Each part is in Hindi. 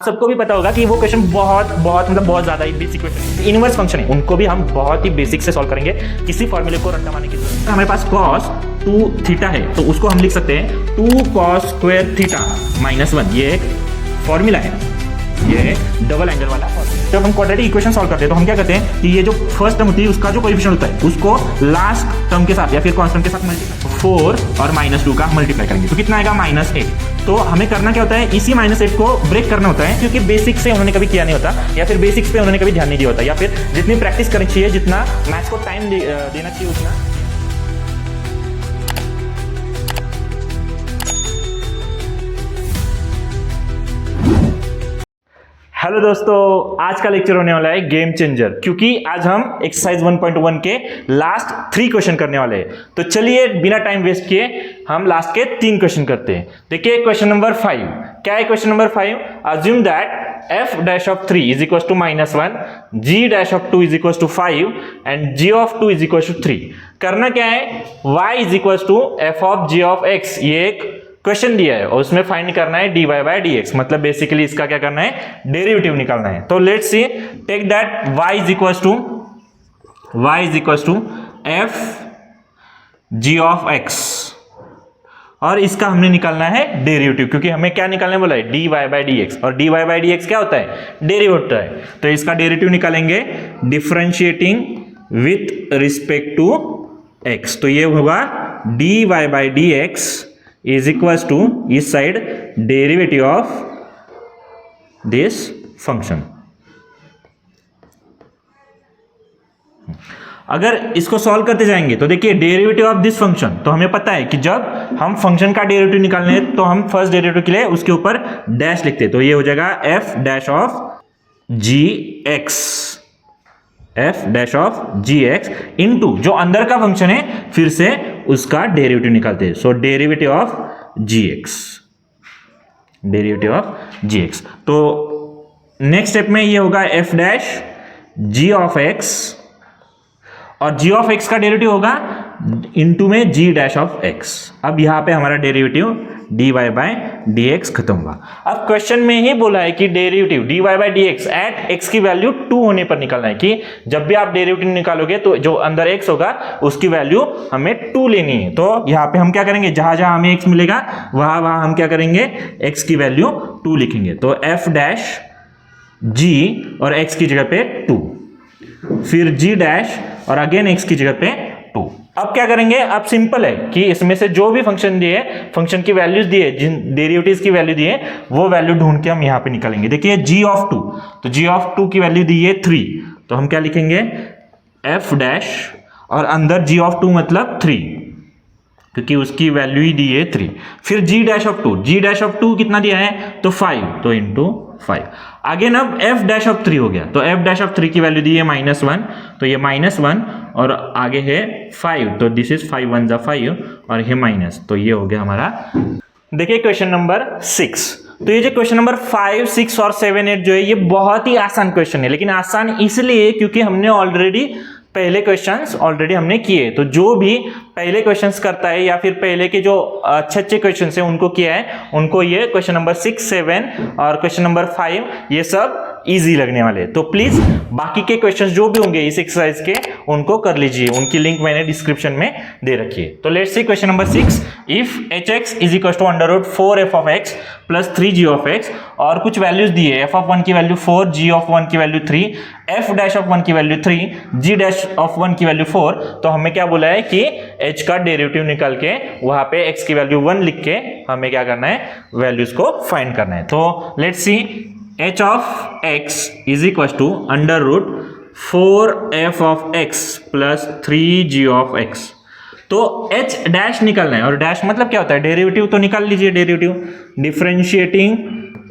सबको भी पता होगा कि वो क्वेश्चन बहुत ज्यादा ही बेसिक क्वेश्चन इनवर्स फंक्शन है, उनको भी हम बहुत ही बेसिक से सॉल्व करेंगे। किसी फॉर्मूले को रट्टा मारने की जरूरत नहीं। हमारे पास cos 2 थीटा है तो उसको हम लिख सकते हैं 2 cos स्क्वायर थीटा -1। ये एक फॉर्मूला है, ये डबल एंगल वाला फॉर्मूला। जब हम क्वाड्रेटिक इक्वेशन सॉल्व करते हैं तो हम क्या करते हैं कि ये जो फर्स्ट टर्म होती है उसका जो कोएफिशिएंट होता है उसको लास्ट टर्म के साथ या फिर कांस्टेंट के साथ मल्टीप्लाई 4 और -2 का मल्टीप्लाई करेंगे तो कितना आएगा -8। तो हमें करना क्या होता है, इसी -8 को ब्रेक करना होता है, क्योंकि बेसिक से उन्होंने कभी किया नहीं होता या फिर बेसिक्स पे उन्होंने कभी ध्यान नहीं दिया होता, या फिर जितनी प्रैक्टिस करनी चाहिए, जितना मैथ्स को टाइम देना चाहिए उतना। हेलो दोस्तों, आज का लेक्चर होने वाला है गेम चेंजर, क्योंकि आज हम एक्सरसाइज 1.1 के लास्ट 3 क्वेश्चन करने वाले हैं। तो चलिए बिना टाइम वेस्ट किए हम लास्ट के 3 क्वेश्चन करते हैं। देखिए क्वेश्चन नंबर 5 क्या है। Question number 5, assume that f dash of 3 is equals to -1, g dash of 2 is equals to 5 and g of 2 is equals to 3। करना क्या है, y is equals to f of g of x, ये एक क्वेश्चन दिया है और उसमें फाइंड करना है dy by dx, मतलब बेसिकली इसका क्या करना है, डेरिवेटिव निकालना है। तो let's see, take that y is equals to f g of x, और इसका हमने निकालना है डेरिवेटिव, क्योंकि हमें क्या निकालने बोला है, dy by dx, और dy by dx क्या होता है, डेरिवेटिव है। तो इसका डेरिवेटिव निकालेंगे differentiating with respect to x, तो ये होगा dy by dx is equals to इस side derivative of this function. अगर इसको सॉल्व करते जाएंगे तो देखिए डेरिवेटिव ऑफ दिस फंक्शन, तो हमें पता है कि जब हम फंक्शन का डेरिवेटिव निकालने हैं तो हम फर्स्ट डेरिवेटिव के लिए उसके ऊपर डैश लिखते हैं, तो ये हो जाएगा f dash of gx into जो अंदर का फंक्शन है फिर से उसका डेरिवेटिव निकालते हैं। सो डेरिवेटिव ऑफ gx, तो नेक्स्ट स्टेप में ये होगा f dash g of x, और g ऑफ x का डेरिवेटिव होगा इनटू में g डैश ऑफ x। अब यहां पे हमारा डेरिवेटिव dy बाय dx खत्म हुआ। अब क्वेश्चन में ही बोला है कि derivative dy by dx at x की वैल्यू 2 होने पर निकालना है, कि जब भी आप डेरिवेटिव निकालोगे तो जो अंदर x होगा उसकी वैल्यू हमें 2 लेनी है। तो यहाँ पे हम क्या करेंगे, जहां जहां हमें x मिलेगा वहां वहां हम क्या करेंगे, x की वैल्यू 2 लिखेंगे। तो f डैश g और x की जगह पे 2, फिर g डैश और अगेन x की जगह पे 2। अब क्या करेंगे, अब सिंपल है कि इसमें से जो भी फंक्शन दिए, फंक्शन की वैल्यूज दिए, जिन डेरिवेटिव्स की वैल्यू दिए वो वैल्यू ढूंढ के हम यहाँ पे निकालेंगे। देखिए g ऑफ 2, तो g ऑफ 2 की वैल्यू दी है 3, तो हम क्या लिखेंगे, f डैश और अंदर g ऑफ 2 मतलब 3, क्योंकि उसकी वैल्यू ही दी है 3। फिर g डैश ऑफ 2 कितना दिया है, तो 5, तो इंटू 5। अगेन अब f डैश ऑफ 3 हो गया, तो f डैश ऑफ 3 की वैल्यू दी है -1, तो ये -1 और आगे है 5, तो दिस इज 5 1 5 और ये माइनस, तो ये हो गया हमारा। देखिए क्वेश्चन नंबर 6, तो ये जो क्वेश्चन नंबर 5, 6 और 7, 8 जो है ये बहुत ही आसान क्वेश्चन है, लेकिन आसान इसलिए क्योंकि हमने ऑलरेडी पहले क्वेश्चंस ऑलरेडी हमने किए। तो जो भी पहले क्वेश्चंस करता है या फिर पहले के जो अच्छे क्वेश्चंस हैं उनको किया है, उनको ये क्वेश्चन नंबर 6, 7 और क्वेश्चन नंबर 5 ये सब इजी लगने वाले। तो प्लीज बाकी के क्वेश्चंस जो भी होंगे इस एक्सरसाइज के उनको कर लीजिए, उनकी लिंक मैंने डिस्क्रिप्शन में दे रखी है। तो let's see question number 6, if hx is equal to √4f of x plus 3g of x, और कुछ वैल्यूज दिए, f of 1 की वैल्यू 4, g of 1 की वैल्यू 3, f डैश ऑफ 1 की वैल्यू 3, g डैश ऑफ 1 की वैल्यू 4। तो हमें क्या बोला है कि h का डेरिवेटिव निकाल के वहां पे x की वैल्यू 1 लिख के हमें क्या करना है, वैल्यूज को फाइंड करना है। तो let's see, h of x is equal to √4f of x plus 3g of x। तो h डैश निकालना है, और डैश मतलब क्या होता है, डेरिवेटिव, तो निकाल लीजिए derivative, differentiating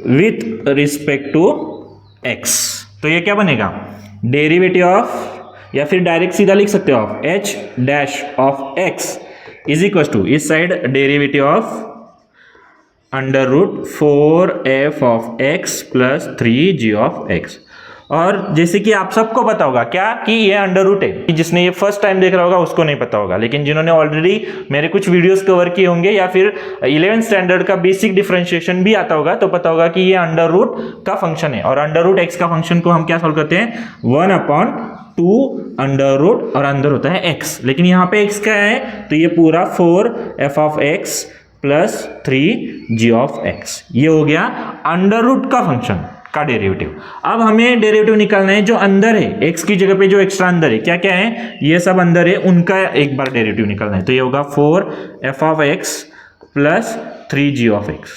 with respect to x। तो ये क्या बनेगा, डेरिवेटिव ऑफ, या फिर डायरेक्ट सीधा लिख सकते हो, of h dash of x is equal to इस side derivative of √4f of x plus 3g of x। और जैसे कि आप सबको पता होगा क्या कि ये अंडर रूट है, कि जिसने ये फर्स्ट टाइम देख रहा होगा उसको नहीं पता होगा, लेकिन जिन्होंने ऑलरेडी मेरे कुछ वीडियोस कवर किए होंगे या फिर 11th स्टैंडर्ड का बेसिक डिफरेंशिएशन भी आता होगा तो पता होगा कि ये अंडर रूट का फंक्शन है। और अंडर रूट एक्स का फंक्शन को हम क्या सॉल्व करते हैं, 1/2 अंडर रूट और अंदर होता है x, लेकिन यहाँ पे x क्या है तो ये पूरा 4f of x plus 3g of x, ये हो गया अंडर रूट का फंक्शन का डेरिवेटिव। अब हमें डेरिवेटिव निकालना है जो अंदर है, x की जगह पे जो एक्स्ट्रा अंदर है, क्या क्या है ये सब अंदर है, उनका एक बार डेरिवेटिव निकालना है। तो ये होगा 4f of x plus 3g of x।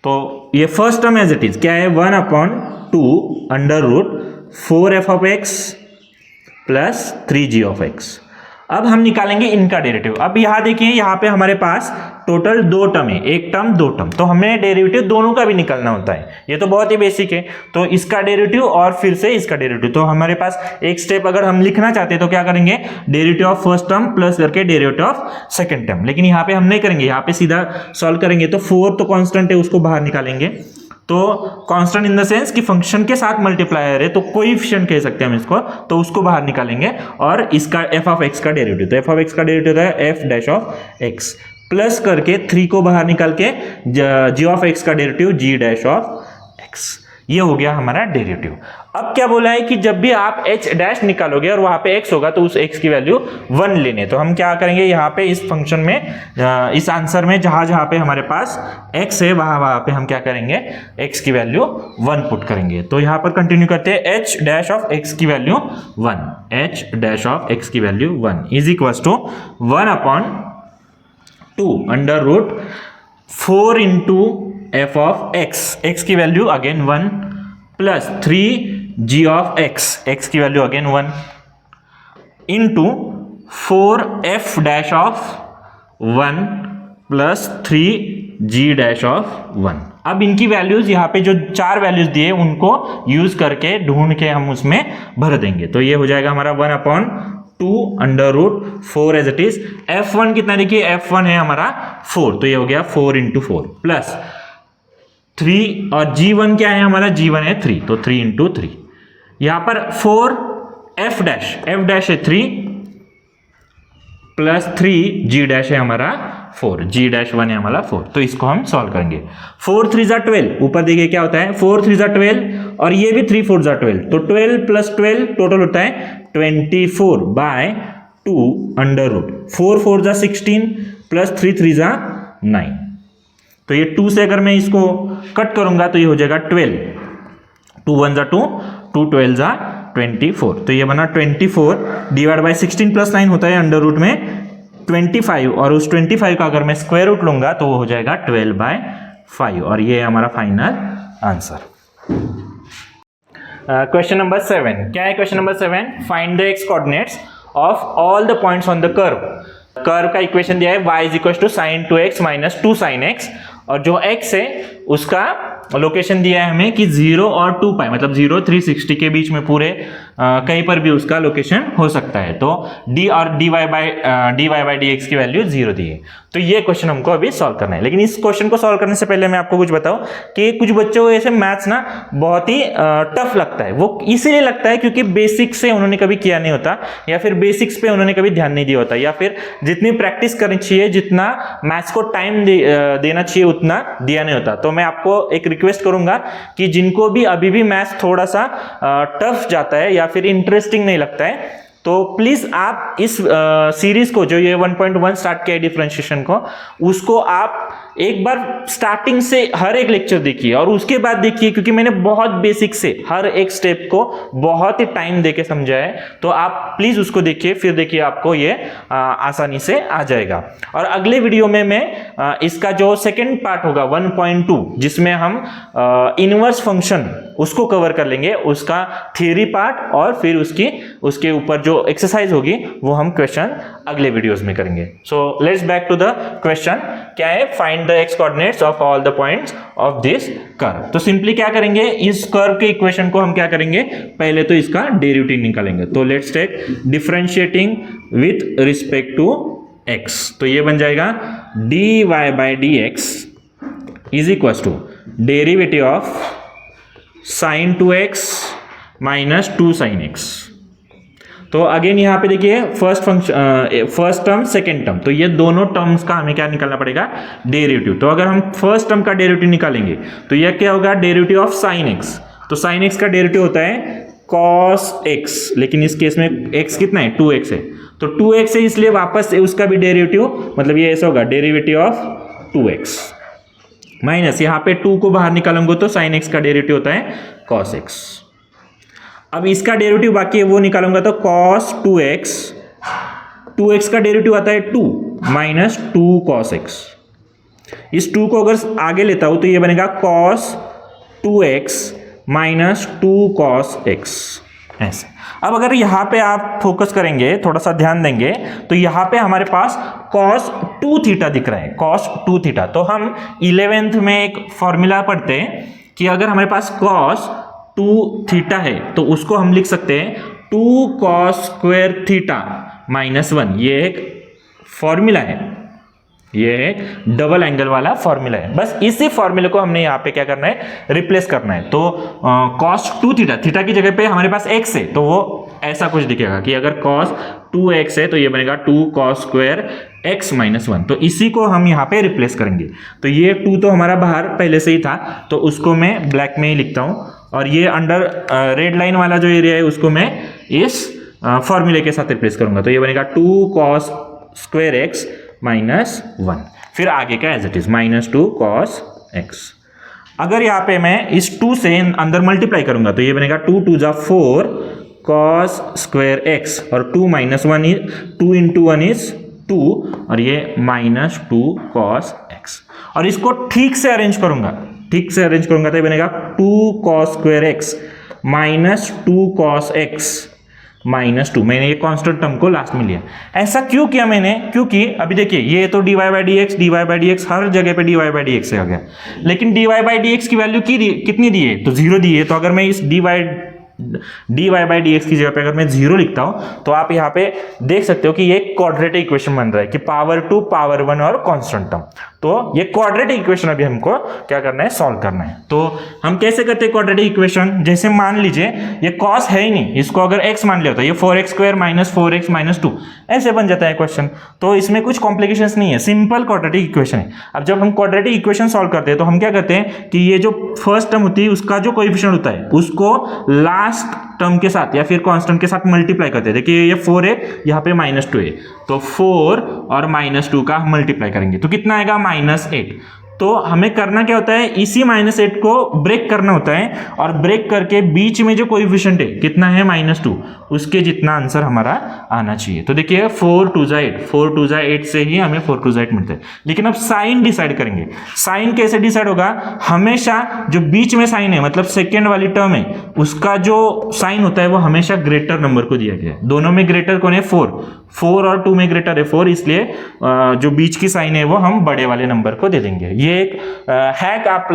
तो ये first term as it is क्या है, 1/2 under root 4f of x plus 3g of x। अब हम निकालेंगे इनका डेरिवेटिव। अब यहां देखिए, यहां पे हमारे पास टोटल 2 टर्म है, एक टर्म 2 टर्म, तो हमें डेरिवेटिव दोनों का भी निकालना होता है। ये तो बहुत ही बेसिक है। तो इसका डेरिवेटिव और फिर से इसका डेरिवेटिव, तो हमारे पास एक स्टेप अगर हम लिखना चाहते हैं तो क्या करेंगे, derivative of first term plus करके डेरिवेटिव ऑफ सेकंड टर्म। लेकिन यहाँ पे हम नहीं करेंगे, यहाँ पे सीधा सॉल्व करेंगे। तो 4 तो कांस्टेंट है, उसको बाहर निकालेंगे। तो कांस्टेंट इन द सेंस कि फंक्शन के साथ मल्टीप्लायर है, तो कोएफिशिएंट कह सकते हैं हम इसको, तो उसको बाहर निकालेंगे। और इसका f ऑफ x का डेरिवेटिव, तो f ऑफ x का डेरिवेटिव है f dash of x plus करके 3 को बाहर निकाल के g ऑफ x का derivative g dash of x, ये हो गया हमारा डेरिवेटिव। अब क्या बोला है कि जब भी आप h डैश निकालोगे और वहां पे x होगा तो उस x की वैल्यू 1 लेने। तो हम क्या करेंगे, यहाँ पे इस फंक्शन में, इस आंसर में जहां जहां पे हमारे पास x है वहां पे हम क्या करेंगे, x की वैल्यू 1 पुट करेंगे। तो यहाँ पर कंटिन्यू करते हैं, h डैश ऑफ x की value 1, h dash of x की value 1 is equal to 1/2 under root 4 into f of x की value again 1 plus 3g of x की value again 1 into 4f dash of 1 plus 3g dash of 1। अब इनकी वैल्यूज यहाँ पे जो 4 वैल्यूज दिए उनको यूज करके ढूंढ के हम उसमें भर देंगे। तो ये हो जाएगा हमारा 1/2 under root 4 as it is. f1 कितना देखिए, f1 है हमारा 4, तो ये हो गया 4 इंटू 4 प्लस 3 और g1 क्या है हमारा, g1 है 3, तो 3 इंटू 3। यहां पर 4 f डैश है 3 प्लस 3 g डैश है हमारा 4, g डैश 1 है हमारा 4। तो इसको हम सॉल्व करेंगे। 4 3 = 12, ऊपर देखिए क्या होता है, 4 3 = 12 और ये भी 3 4 = 12, तो 12 प्लस 12 टोटल होता है 24/2 अंडर रूट 4 4 = 16 प्लस 3 3 = 9। तो ये 2 से अगर मैं इसको कट करूंगा तो ये हो जाएगा 12, 2 1 = 2, 2 12 = 24। तो ये बना 24 डिवाइड बाय 16 प्लस 9 होता है अंडर रूट में 25, और उस 25 का अगर मैं स्क्वायर रूट लूंगा तो वो हो जाएगा 12/5, और ये हमारा फाइनल आंसर। क्वेश्चन नंबर 7, क्या है question number 7, find the x coordinates of all the points on the curve का इक्वेशन दिया है y = sin 2x - 2 sin x, और जो x है उसका लोकेशन दिया है हमें कि 0 और 2π, मतलब 0 360 के बीच में पूरे कहीं पर भी उसका लोकेशन हो सकता है। तो d और dy बाय dx की वैल्यू 0 दी है। तो ये क्वेश्चन हमको अभी सॉल्व करना है। लेकिन इस क्वेश्चन को सॉल्व करने से पहले मैं आपको कुछ बताऊं कि कुछ बच्चों को ऐसे मैथ्स ना बहुत ही टफ लगता है। वो इसीलिए लगता है क्योंकि बेसिक से उन्होंने कभी किया नहीं होता, या फिर बेसिक्स पे उन्होंने कभी ध्यान नहीं दिया होता, या फिर जितनी प्रैक्टिस करनी चाहिए, जितना मैथ्स को टाइम देना चाहिए उतना दिया नहीं होता। तो मैं आपको एक रिक्वेस्ट करूंगा कि जिनको भी अभी भी मैथ्स थोड़ा सा टफ जाता है या फिर इंटरेस्टिंग नहीं लगता है, तो प्लीज आप इस सीरीज को, जो ये 1.1 स्टार्ट किया है डिफरेंशिएशन को, उसको आप एक बार स्टार्टिंग से हर एक लेक्चर देखिए और उसके बाद देखिए, क्योंकि मैंने बहुत बेसिक से हर एक स्टेप को बहुत ही टाइम देके समझा है। तो आप प्लीज उसको देखिए, फिर देखिए आपको ये आसानी से आ जाएगा। और अगले वीडियो में मैं इसका जो सेकेंड पार्ट होगा 1.2, जिसमें हम इनवर्स फंक्शन उसको कवर कर लेंगे, उसका थियरी पार्ट, और फिर उसके ऊपर जो एक्सरसाइज होगी वो हम क्वेश्चन अगले वीडियोस में करेंगे। So let's back to the question, क्या है, find the x coordinates of all the points of this curve. तो सिंपली क्या करेंगे, इस कर्व के इक्वेशन को हम क्या करेंगे, पहले तो इसका डेरिवेटिव निकालेंगे। तो let's take differentiating with respect to x, तो ये बन जाएगा dy by dx is equal to derivative of sine 2x minus 2 sine x। तो अगेन यहाँ पे देखिए फर्स्ट टर्म सेकेंड टर्म, तो ये दोनों टर्म्स का हमें क्या निकालना पड़ेगा, डेरिवेटिव। तो अगर हम फर्स्ट टर्म का डेरिवेटिव निकालेंगे तो यह क्या होगा, डेरिवेटिव ऑफ साइन x। तो साइन x का डेरिवेटिव होता है cos x, लेकिन इस केस में x कितना है, 2x है, तो 2x है इसलिए वापस से उसका भी डेरिवेटिव, मतलब ये ऐसा होगा डेरिवेटिव ऑफ 2x माइनस यहाँ पे 2 को बाहर निकालेंगे तो sin x का डेरिवेटिव होता है cos x। अब इसका डेरिवेटिव बाकी है वो निकालूंगा तो cos 2x, 2x का डेरिवेटिव आता है 2 माइनस 2 cos x। इस 2 को अगर आगे लेता हूं तो ये बनेगा cos 2x minus 2 cos x ऐसे। अब अगर यहाँ पे आप फोकस करेंगे, थोड़ा सा ध्यान देंगे, तो यहाँ पे हमारे पास cos 2 थीटा दिख रहा है, cos 2 थीटा। तो हम 11th में एक फॉर्मूला पढ़ते हैं कि अगर हमारे पास cos 2 थीटा है तो उसको हम लिख सकते हैं 2 cos स्क्वायर थीटा माइनस 1। ये एक फॉर्मूला है, ये एक डबल एंगल वाला फॉर्मूला है। बस इसी फॉर्मूले को हमने यहाँ पे क्या करना है, रिप्लेस करना है। तो cos 2 थीटा, थीटा की जगह पे हमारे पास x है तो वो ऐसा कुछ दिखेगा कि अगर cos 2x है तो ये बनेगा 2 cos स्क्वायर x माइनस 1। तो इसी को हम यहाँ पे रिप्लेस करेंगे। तो ये 2 तो हमारा बाहर पहले से ही था तो उसको मैं ब्लैक में ही लिखता हूँ, और ये अंडर रेड लाइन वाला जो एरिया है उसको मैं इस फॉर्मूले के साथ रिप्लेस करूंगा। तो ये बनेगा 2 cos स्क्वायर x माइनस 1, फिर आगे का as it is minus 2 cos x। अगर यहाँ पे मैं इस 2 से अंदर मल्टीप्लाई करूंगा तो ये बनेगा 2 2 जा 4 cos स्क्वायर x, और 2 माइनस 1 इज 2 इंटू 1 इज 2, और ये माइनस 2 cos x। और इसको ठीक से अरेंज करूंगा, ठीक से अरेंज करूंगा तो ये बनेगा 2 cos square x minus 2 cos x minus 2। मैंने ये कांस्टेंट टर्म को लास्ट में लिया। ऐसा क्यों किया मैंने, क्योंकि अभी देखिए ये तो dy बाई डी एक्स हर जगह पे dy बाई डी एक्स आ गया, लेकिन dy बाई डी एक्स की वैल्यू कितनी दी है, तो 0 दी है। तो अगर मैं इस dy बाई डी एक्स की जगह पे अगर मैं 0 लिखता हूं तो आप यहाँ पे देख सकते हो कि ये क्वाड्रेटिक इक्वेशन बन रहा है कि पावर 2 पावर 1 और कांस्टेंट टर्म। तो ये क्वाड्रेटिक इक्वेशन अभी हमको क्या करना है, सॉल्व करना है। तो हम कैसे करते हैं क्वाड्रेटिक इक्वेशन, जैसे मान लीजिए ये cos है ही नहीं, इसको अगर x मान लिया होता है ये 4x square minus 4x minus 2 ऐसे बन जाता है क्वेश्चन। तो इसमें कुछ कॉम्प्लिकेशंस नहीं है, सिंपल क्वाड्रेटिक इक्वेशन है। अब जब हम क्वाड्रेटिक इक्वेशन सॉल्व करते हैं तो हम क्या करते हैं कि ये जो फर्स्ट टर्म होती है उसका जो कोएफिशिएंट होता है उसको लास्ट टर्म के साथ या फिर कांस्टेंट के साथ मल्टीप्लाई करते हैं। देखिए ये 4 है, यहाँ पे माइनस 2 है, तो 4 और माइनस 2 का मल्टीप्लाई करेंगे तो कितना आएगा, -8। तो हमें करना क्या होता है, इसी -8 को ब्रेक करना होता है, और ब्रेक करके बीच में जो कोएफिशिएंट है कितना है, -2, उसके जितना आंसर हमारा आना चाहिए। तो देखिए 4 2 जा 8, 4 2 जा 8 से ही हमें 4 2 जा 8 मिलता है। लेकिन अब साइन डिसाइड करेंगे। साइन कैसे डिसाइड होगा, हमेशा जो बीच में साइन है मतलब सेकेंड वाली टर्म है उसका जो साइन होता है वो हमेशा ग्रेटर नंबर को दिया गया है। दोनों में ग्रेटर कौन है, 4 और 2 में ग्रेटर है 4, इसलिए जो बीच की साइन है वो हम बड़े वाले नंबर को दे देंगे। ये एक हैक आप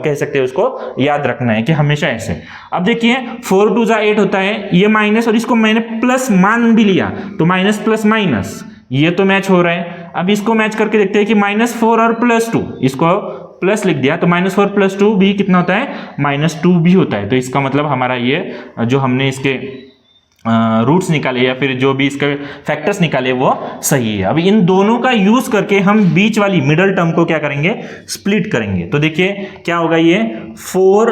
कह सकते हैं, उसको याद रखना है कि हमेशा ऐसे। अब देखिए 4 2 जा 8 होता है, ये माइनस और इसको मैंने प्लस मान भी लिया तो माइनस प्लस माइनस ये तो मैच हो रहा है। अब इसको मैच करके देखते हैं कि -4 और +2, इसको प्लस लिख दिया तो -4 + 2 भी कितना होता है, -2 भी होता है। तो इसका मतलब हमारा ये जो हमने इसके रूट्स निकाले या फिर जो भी इसके फैक्टर्स निकाले वो सही है। अब इन दोनों का यूज करके हम बीच वाली मिडल टर्म को क्या करेंगे, स्प्लिट करेंगे। तो देखिए क्या होगा, ये 4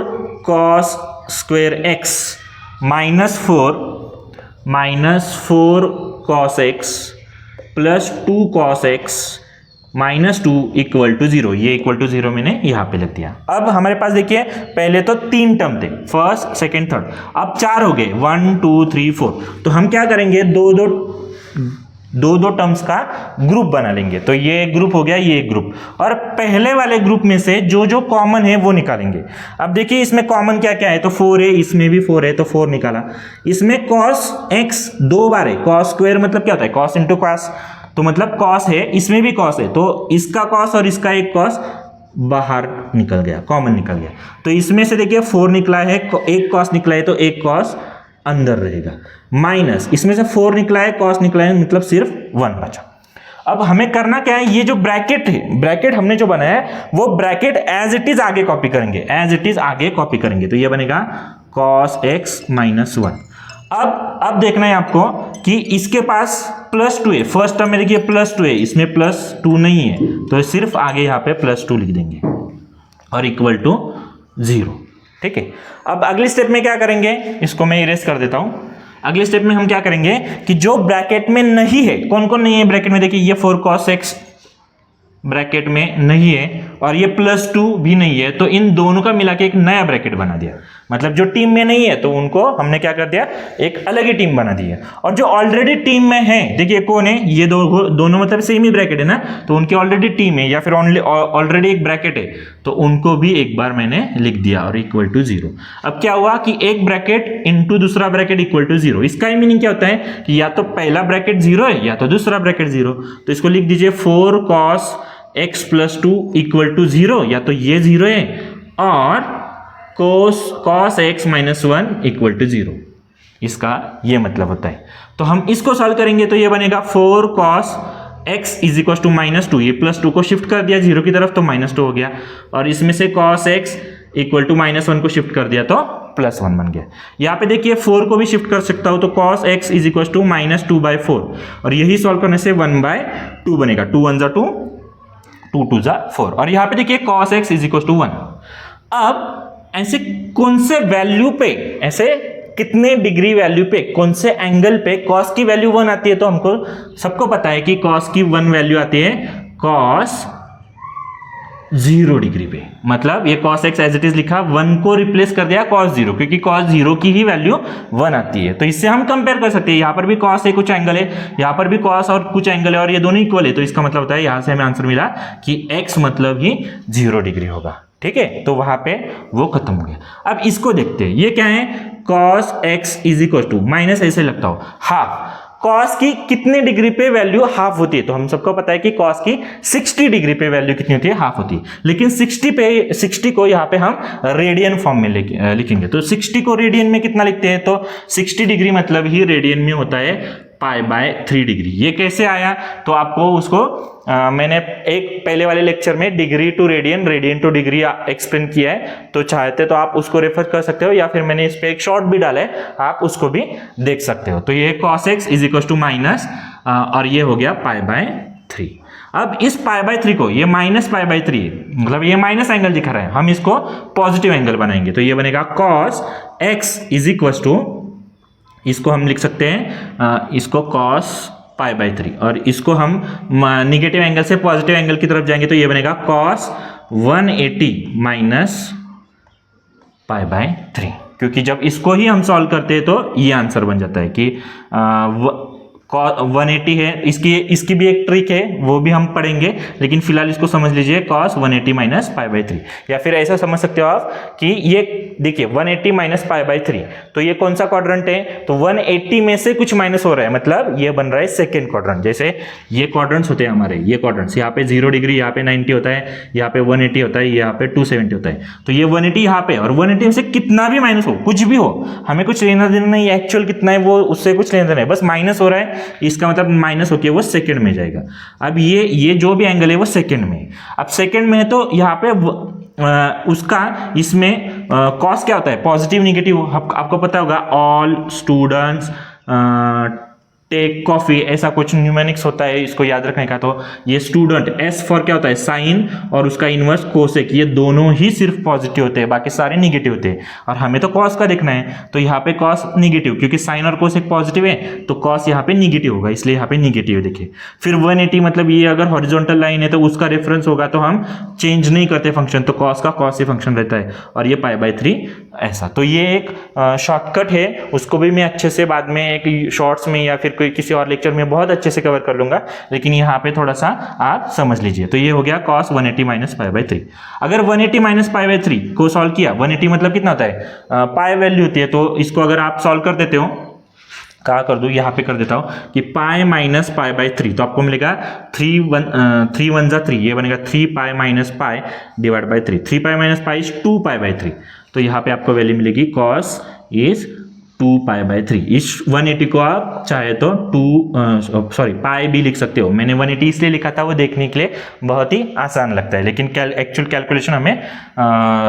cos square x -4 cos x plus 2 cos x -2 equal to 0। ये इक्वल टू 0 मैंने यहाँ पे लिख दिया। अब हमारे पास देखिए पहले तो 3 टर्म थे, फर्स्ट सेकंड थर्ड, अब 4 हो गए, 1 2 3 4। तो हम क्या करेंगे, दो टर्म्स का ग्रुप बना लेंगे। तो ये ग्रुप हो गया, ये ग्रुप, और पहले वाले ग्रुप में से जो कॉमन है वो निकालेंगे। अब देखिए इसमें कॉमन क्या क्या है, तो 4 है, इसमें भी 4 है तो 4 निकाला। इसमें cos x 2 बार है, cos स्क्वायर मतलब क्या होता है, cos इंटू cos, तो मतलब cos है, इसमें भी cos है, तो इसका cos और इसका एक cos बाहर निकल गया, कॉमन निकल गया। तो इसमें से देखिए 4 निकला है, एक cos निकला है तो एक cos अंदर रहेगा, माइनस इसमें से 4 निकला है, cos निकला है, मतलब सिर्फ 1 बचा। अब हमें करना क्या है, ये जो ब्रैकेट है, ब्रैकेट हमने जो बनाया है वो ब्रैकेट एज इट इज आगे कॉपी करेंगे, एज इट इज आगे कॉपी करेंगे। तो ये बनेगा cos x माइनस 1। अब देखना है आपको कि इसके पास +2 है, फर्स्ट टर्म में देखिए +2 है, इसमें +2 नहीं है, तो सिर्फ आगे यहाँ पे +2 लिख देंगे और इक्वल टू 0। ठीक है, अब अगले स्टेप में क्या करेंगे, इसको मैं इरेज कर देता हूं। अगले स्टेप में हम क्या करेंगे कि जो ब्रैकेट में नहीं है, कौन कौन नहीं है ब्रैकेट में, देखिए ये 4 cos x ब्रैकेट में नहीं है और ये +2 भी नहीं है, तो इन दोनों का मिला के एक नया ब्रैकेट बना दिया। मतलब जो टीम में नहीं है तो उनको हमने क्या कर दिया, एक अलग ही टीम बना दी है। और जो ऑलरेडी टीम में है, देखिए कौन है, ये दोनों मतलब सेम ही ब्रैकेट है ना, तो उनकी ऑलरेडी टीम है या फिर ऑलरेडी एक ब्रैकेट है, तो उनको भी एक बार मैंने लिख दिया और इक्वल टू 0। अब क्या हुआ कि एक ब्रैकेट इंटू दूसरा ब्रैकेट इक्वल टू 0। इसका मीनिंग क्या होता है कि या तो पहला ब्रैकेट 0 है या तो दूसरा ब्रैकेट 0। तो इसको लिख दीजिए 4 cos x + 2 इक्वल टू 0, या तो ये 0 है और cos x - 1 इक्वल टू 0। इसका ये मतलब होता है। तो हम इसको सॉल्व करेंगे तो ये बनेगा 4 cos x is equal to -2, ये +2 को शिफ्ट कर दिया 0 की तरफ तो -2 हो गया, और इसमें से cos x इक्वल टू -1 को शिफ्ट कर दिया तो +1 बन गया। यहाँ पे देखिए 4 को भी शिफ्ट कर सकता हूं तो cos x is equal to -2/4, और यही सॉल्व करने से 1/2 बनेगा। 2 1 = 2, 2 2 = 4, और यहाँ पे देखिए cos x is equal to 1। अब ऐसे कौन से वैल्यू पे, ऐसे कितने डिग्री वैल्यू पे, कौन से एंगल पे cos की वैल्यू 1 आती है, तो हमको सबको पता है कि cos की 1 वैल्यू आती है cos 0 डिग्री पे। मतलब ये cos x as it is लिखा, 1 को रिप्लेस कर दिया cos 0, क्योंकि cos 0 की ही वैल्यू 1 आती है। तो इससे हम कंपेयर कर सकते हैं, यहाँ पर भी cos है कुछ एंगल है, यहाँ पर भी cos और कुछ एंगल है, और ये दोनों इक्वल है, तो इसका मतलब होता है यहाँ से हमें आंसर मिला कि x मतलब ही 0 डिग्री होगा। ठीक है, तो वहां पे वो खत्म हो गया। अब इसको देखते हैं, ये क्या है, cos x is equal to, minus ऐसे लगता हो, हाफ। cos की कितने डिग्री पे वैल्यू हाफ होती है, तो हम सबको पता है कि cos की 60 डिग्री पे वैल्यू कितनी होती है, हाफ होती है। लेकिन 60 को यहाँ पे हम रेडियन फॉर्म में लिखेंगे, तो 60 को रेडियन में कितना लिखते हैं, तो 60 डिग्री मतलब ही रेडियन में होता है π/3 डिग्री। ये कैसे आया, तो आपको उसको मैंने एक पहले वाले लेक्चर में degree to radian, radian to degree explain किया है, तो चाहते तो आप उसको रेफर कर सकते हो, या फिर मैंने इस पे एक शॉर्ट भी डाला है, आप उसको भी देख सकते हो। तो ये cos x is equal to minus, और ये हो गया π/3। अब इस π/3 को, ये -π/3 है, मतलब ये माइनस एंगल दिखा रहा है, हम इसको पॉजिटिव एंगल बनाएंगे, तो ये बनेगा cos x is equal to, इसको हम लिख सकते हैं, इसको cos π/3, और इसको हम निगेटिव एंगल से पॉजिटिव एंगल की तरफ जाएंगे, तो ये बनेगा cos 180 - π/3, क्योंकि जब इसको ही हम सॉल्व करते हैं तो ये आंसर बन जाता है कि 180 है। इसकी भी एक ट्रिक है, वो भी हम पढ़ेंगे, लेकिन फिलहाल इसको समझ लीजिए cos 180 - π/3, या फिर ऐसा समझ सकते हो आप कि ये देखिए 180 - π/3, तो ये कौन सा क्वाड्रेंट है, तो 180 में से कुछ माइनस हो रहा है, मतलब ये बन रहा है सेकेंड क्वाड्रेंट। जैसे ये क्वाड्रेंट्स होते हैं हमारे, ये क्वाड्रेंट्स, यहाँ पे 0 डिग्री, यहाँ पे 90 होता है, यहाँ पे 180 होता है, यहाँ पे 270 होता है, तो ये 180 यहाँ पे, और 180 में से कितना भी माइनस हो, कुछ भी हो, हमें कुछ लेना देना नहीं, एक्चुअल कितना है वो उससे कुछ लेना देना है, बस माइनस हो रहा है, इसका मतलब माइनस होके वो सेकंड में जाएगा। अब ये जो भी एंगल है वो सेकंड में, अब सेकंड में है तो यहाँ पे उसका इसमें कॉस क्या होता है, पॉजिटिव निगेटिव, आपको पता होगा, ऑल स्टूडेंट्स टेक कॉफी, ऐसा कुछ न्यूमेरिक्स होता है, इसको याद रखने का। तो ये स्टूडेंट, एस फॉर क्या होता है, साइन, और उसका इनवर्स कोसेक, ये दोनों ही सिर्फ पॉजिटिव होते हैं, बाकी सारे निगेटिव होते हैं, और हमें तो कॉस का देखना है, तो यहाँ पे कॉस निगेटिव, क्योंकि साइन और कोसेक पॉजिटिव है, तो कॉस यहाँ पे निगेटिव होगा, इसलिए यहाँ पे निगेटिव देखिए। फिर 180 मतलब ये अगर हॉरिजॉन्टल लाइन है तो उसका रेफरेंस होगा, तो हम चेंज नहीं करते फंक्शन, तो कॉस का कॉस ही फंक्शन रहता है, और ये π/3 ऐसा। तो ये एक शॉर्टकट है, उसको भी मैं अच्छे से बाद में एक शॉर्ट्स में या फिर कोई किसी और लेक्चर में बहुत अच्छे से कवर कर लूंगा, लेकिन यहाँ पे थोड़ा सा आप समझ लीजिए। तो ये हो गया cos 180 - π/3। अगर 180 - π/3 को सॉल्व किया, 180 मतलब कितना होता है, पाई वैल्यू होती है, तो इसको अगर आप सॉल्व कर देते हो, क्या कर दूं, यहाँ पे कर देता हूं कि पाई माइनस π/3, तो आपको मिलेगा 3 1 = 3, ये बनेगा 3 pi minus pi divide by 3, 3 pi minus pi is 2 π/3, तो यहाँ पे आपको वैल्यू मिलेगी cos इज 2π/3। इस 180 को आप चाहे तो पाई भी लिख सकते हो। मैंने 180 इसलिए लिखा था वो देखने के लिए बहुत ही आसान लगता है, लेकिन एक्चुअल कैलकुलेशन हमें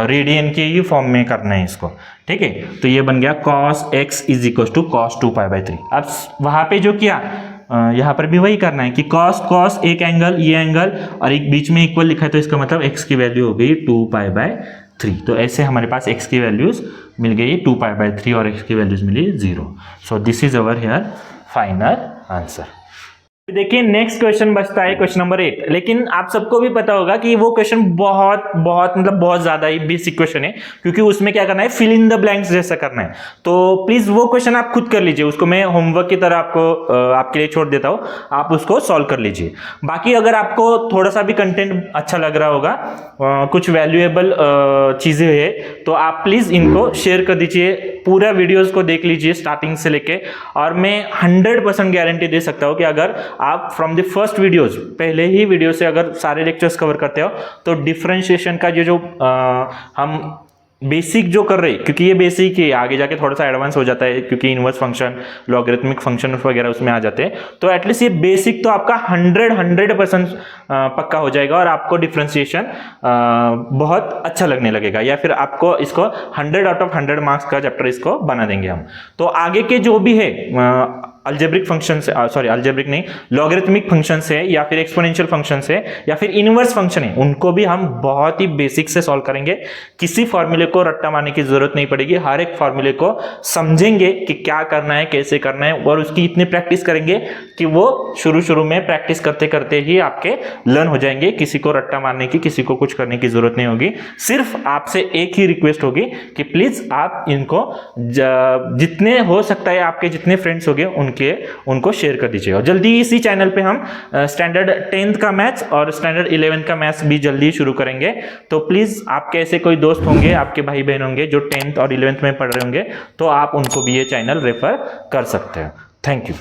रेडियन के ही फॉर्म में करना है इसको। ठीक है, तो ये बन गया cos x = cos 2π/3। अब वहां पे जो किया यहाँ पर भी वही करना है कि cos एक एंगल, ये एंगल और एक बीच में इक्वल लिखा है, तो इसका मतलब x की वैल्यू हो गई 2π/3। तो ऐसे हमारे पास x की वैल्यूज मिल गई 2π/3 और x की वैल्यूज मिली 0। So this is our here final answer. देखिए नेक्स्ट क्वेश्चन बचता है क्वेश्चन नंबर 8, लेकिन आप सबको भी पता होगा कि वो क्वेश्चन बहुत ज्यादा ही बेसिक क्वेश्चन है, क्योंकि उसमें क्या करना है, फिल इन द ब्लैंक्स जैसा करना है। तो प्लीज वो क्वेश्चन आप खुद कर लीजिए, उसको मैं होमवर्क की तरह आपके लिए छोड़ देता हूं, आप उसको सॉल्व कर लीजिए। बाकी अगर आपको थोड़ा सा भी कंटेंट अच्छा लग रहा होगा, कुछ वैल्यूएबल चीजें है, तो आप प्लीज इनको शेयर कर दीजिए। पूरा वीडियोस को देख लीजिए स्टार्टिंग से लेके, और मैं 100% गारंटी दे सकता हूं कि अगर आप फ्रॉम द फर्स्ट वीडियोस, पहले ही वीडियो से अगर सारे लेक्चर्स कवर करते हो, तो डिफरेंशिएशन का जो हम बेसिक जो कर रहे हैं, क्योंकि ये बेसिक है, आगे जाके थोड़ा सा एडवांस हो जाता है, क्योंकि इनवर्स फंक्शन, लॉगरिथमिक फंक्शन वगैरह उसमें आ जाते हैं। तो एटलीस्ट ये बेसिक तो आपका 100% पक्का हो जाएगा, और आपको डिफरेंशिएशन बहुत अच्छा लगने लगेगा, या फिर आपको इसको 100 आउट ऑफ 100 मार्क्स का चैप्टर इसको बना देंगे हम। तो आगे के जो भी है अल्जेब्रिक फंक्शन से, अल्जेब्रिक नहीं, लॉगरिथमिक फंक्शन से, या फिर एक्सपोनेंशियल फंक्शन से, या फिर इनवर्स फंक्शन है, उनको भी हम बहुत ही बेसिक से सॉल्व करेंगे। किसी फॉर्मूले को रट्टा मारने की जरूरत नहीं पड़ेगी, हर एक फॉर्मूले को समझेंगे कि क्या करना है, कैसे करना है, और उसकी इतनी प्रैक्टिस करेंगे कि वो शुरू में प्रैक्टिस करते करते ही आपके लर्न हो जाएंगे। किसी को रट्टा मारने की, किसी को कुछ करने की जरूरत नहीं होगी। सिर्फ आपसे एक ही रिक्वेस्ट होगी कि प्लीज आप इनको जितने हो सकता है, आपके जितने फ्रेंड्स होंगे उनको शेयर कर दीजिए। और जल्दी इसी चैनल पे हम स्टैंडर्ड 10th का मैथ्स और स्टैंडर्ड 11th का मैथ्स भी जल्दी शुरू करेंगे। तो प्लीज आपके ऐसे कोई दोस्त होंगे, आपके भाई बहन होंगे जो 10th और 11th में पढ़ रहे होंगे, तो आप उनको भी ये चैनल रेफर कर सकते हैं। Thank you.